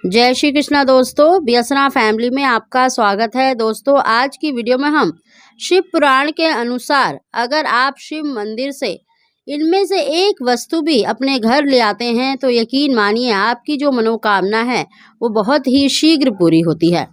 जय श्री कृष्णा दोस्तों, व्यसना फैमिली में आपका स्वागत है। दोस्तों, आज की वीडियो में हम शिव पुराण के अनुसार अगर आप शिव मंदिर से इनमें से एक वस्तु भी अपने घर ले आते हैं तो यकीन मानिए आपकी जो मनोकामना है वो बहुत ही शीघ्र पूरी होती है।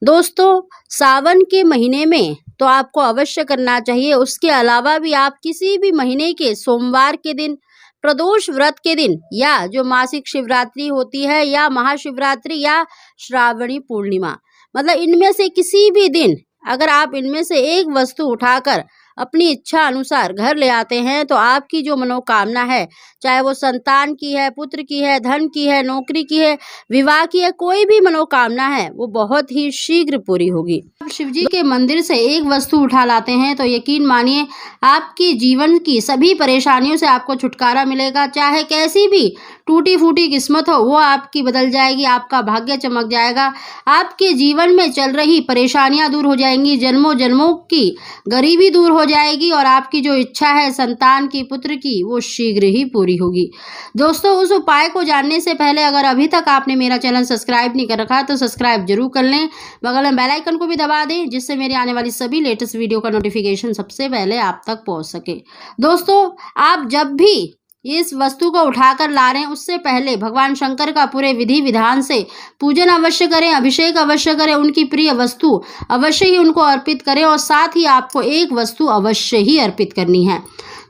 दोस्तों, सावन के महीने में तो आपको अवश्य करना चाहिए। उसके अलावा भी आप किसी भी महीने के सोमवार के दिन, प्रदोष व्रत के दिन, या जो मासिक शिवरात्रि होती है, या महाशिवरात्रि, या श्रावणी पूर्णिमा, मतलब इनमें से किसी भी दिन अगर आप इनमें से एक वस्तु उठाकर अपनी इच्छा अनुसार घर ले आते हैं तो आपकी जो मनोकामना है, चाहे वो संतान की है, पुत्र की है, धन की है, नौकरी की है, विवाह की है, कोई भी मनोकामना है वो बहुत ही शीघ्र पूरी होगी। आप शिवजी के मंदिर से एक वस्तु उठा लाते हैं तो यकीन मानिए आपकी जीवन की सभी परेशानियों से आपको छुटकारा मिलेगा। चाहे कैसी भी टूटी फूटी किस्मत हो वो आपकी बदल जाएगी, आपका भाग्य चमक जाएगा, आपके जीवन में चल रही परेशानियां दूर हो जाएंगी, जन्मों जन्मों की गरीबी दूर हो जाएगी और आपकी जो इच्छा है संतान की, पुत्र की, वो शीघ्र ही पूरी होगी। दोस्तों, उस उपाय को जानने से पहले अगर अभी तक आपने मेरा चैनल सब्सक्राइब नहीं कर रखा तो सब्सक्राइब जरूर कर लें, बगल में बेल आइकन को भी दबा दें जिससे मेरी आने वाली सभी लेटेस्ट वीडियो का नोटिफिकेशन सबसे पहले आप तक पहुंच सके। दोस्तों, आप जब भी इस वस्तु को उठाकर ला रहे हैं उससे पहले भगवान शंकर का पूरे विधि विधान से पूजन अवश्य करें, अभिषेक अवश्य करें, उनकी प्रिय वस्तु अवश्य ही उनको अर्पित करें और साथ ही आपको एक वस्तु अवश्य ही अर्पित करनी है।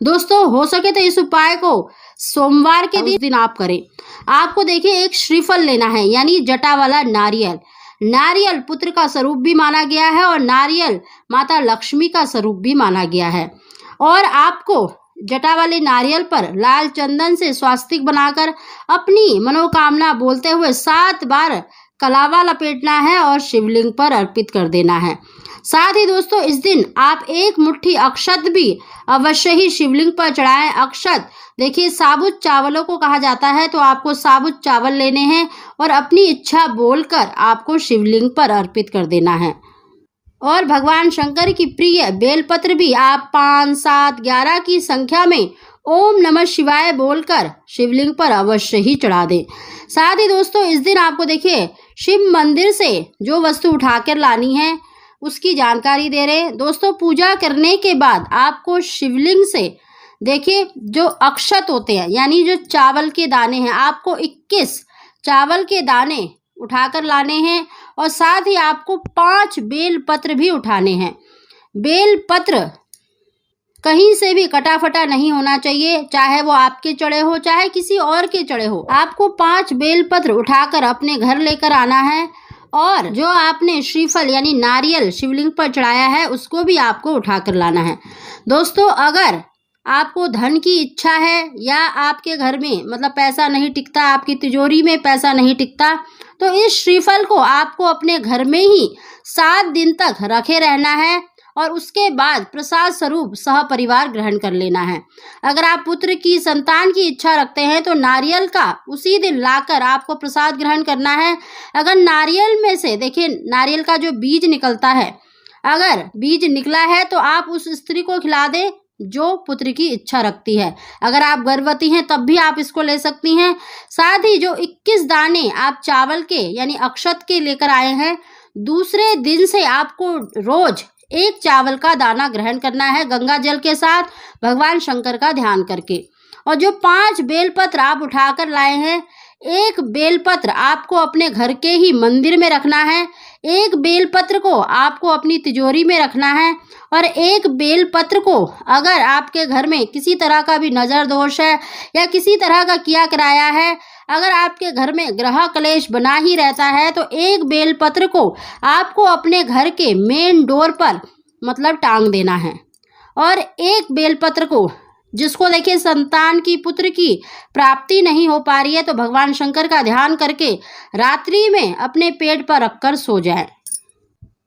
दोस्तों, हो सके तो इस उपाय को सोमवार के दिन आप करें। आपको देखिए एक श्रीफल लेना है, यानी जटा वाला नारियल। नारियल पुत्र का स्वरूप भी माना गया है और नारियल माता लक्ष्मी का स्वरूप भी माना गया है। और आपको जटा वाले नारियल पर लाल चंदन से स्वास्तिक बनाकर अपनी मनोकामना बोलते हुए 7 बार कलावा लपेटना है और शिवलिंग पर अर्पित कर देना है। साथ ही दोस्तों, इस दिन आप एक मुट्ठी अक्षत भी अवश्य ही शिवलिंग पर चढ़ाएं। अक्षत देखिए साबुत चावलों को कहा जाता है, तो आपको साबुत चावल लेने हैं और अपनी इच्छा बोलकर आपको शिवलिंग पर अर्पित कर देना है। और भगवान शंकर की प्रिय बेलपत्र भी आप 5, 7, 11 की संख्या में ओम नमः शिवाय बोलकर शिवलिंग पर अवश्य ही चढ़ा दें। साथ ही दोस्तों, इस दिन आपको देखिए शिव मंदिर से जो वस्तु उठाकर लानी है उसकी जानकारी दे रहे हैं। दोस्तों, पूजा करने के बाद आपको शिवलिंग से देखिए जो अक्षत होते हैं, यानी जो चावल के दाने हैं, आपको 21 चावल के दाने उठाकर लाने हैं और साथ ही आपको 5 बेल पत्र भी उठाने हैं। बेल पत्र कहीं से भी कटा फटा नहीं होना चाहिए, चाहे वो आपके चढ़े हो चाहे किसी और के चढ़े हो। आपको 5 बेल पत्र उठाकर अपने घर लेकर आना है और जो आपने श्रीफल यानी नारियल शिवलिंग पर चढ़ाया है उसको भी आपको उठाकर लाना है। दोस्तों, अगर आपको धन की इच्छा है या आपके घर में मतलब पैसा नहीं टिकता, आपकी तिजोरी में पैसा नहीं टिकता, तो इस श्रीफल को आपको अपने घर में ही 7 दिन तक रखे रहना है और उसके बाद प्रसाद स्वरूप सह परिवार ग्रहण कर लेना है। अगर आप पुत्र की, संतान की इच्छा रखते हैं तो नारियल का उसी दिन लाकर आपको प्रसाद ग्रहण करना है। अगर नारियल में से देखिए नारियल का जो बीज निकलता है, अगर बीज निकला है तो आप उस स्त्री को खिला दें जो पुत्र की इच्छा रखती है। अगर आप गर्भवती हैं तब भी आप इसको ले सकती हैं। साथ ही जो 21 दाने आप चावल के यानी अक्षत के लेकर आए हैं, दूसरे दिन से आपको रोज एक चावल का दाना ग्रहण करना है गंगा जल के साथ, भगवान शंकर का ध्यान करके। और जो 5 बेलपत्र आप उठाकर लाए हैं, एक बेलपत्र आपको अपने घर के ही मंदिर में रखना है, एक बेलपत्र को आपको अपनी तिजोरी में रखना है और एक बेलपत्र को अगर आपके घर में किसी तरह का भी नज़र दोष है या किसी तरह का किया कराया है, अगर आपके घर में ग्रह क्लेश बना ही रहता है, तो एक बेलपत्र को आपको अपने घर के मेन डोर पर मतलब टांग देना है। और एक बेलपत्र को जिसको देखिए संतान की, पुत्र की प्राप्ति नहीं हो पा रही है, तो भगवान शंकर का ध्यान करके रात्रि में अपने पेट पर रखकर सो जाए।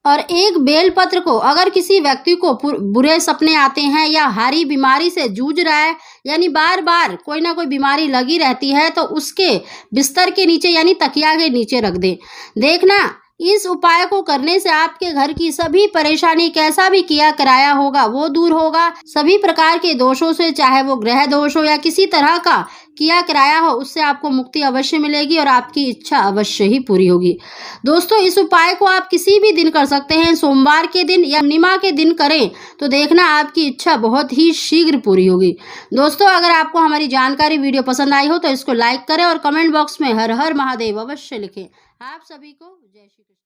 और एक बेलपत्र को अगर किसी व्यक्ति को बुरे सपने आते हैं या हारी बीमारी से जूझ रहा है, यानी बार बार कोई ना कोई बीमारी लगी रहती है, तो उसके बिस्तर के नीचे यानी तकिया के नीचे रख दें। देखना इस उपाय को करने से आपके घर की सभी परेशानी, कैसा भी किया कराया होगा वो दूर होगा। सभी प्रकार के दोषों से, चाहे वो ग्रह दोष हो या किसी तरह का किया कराया हो, उससे आपको मुक्ति अवश्य मिलेगी और आपकी इच्छा अवश्य ही पूरी होगी। दोस्तों, इस उपाय को आप किसी भी दिन कर सकते हैं, सोमवार के दिन या पूर्णिमा के दिन करें तो देखना आपकी इच्छा बहुत ही शीघ्र पूरी होगी। दोस्तों, अगर आपको हमारी जानकारी वीडियो पसंद आई हो तो इसको लाइक करें और कमेंट बॉक्स में हर हर महादेव अवश्य लिखें। आप सभी को जय श्री कृष्ण।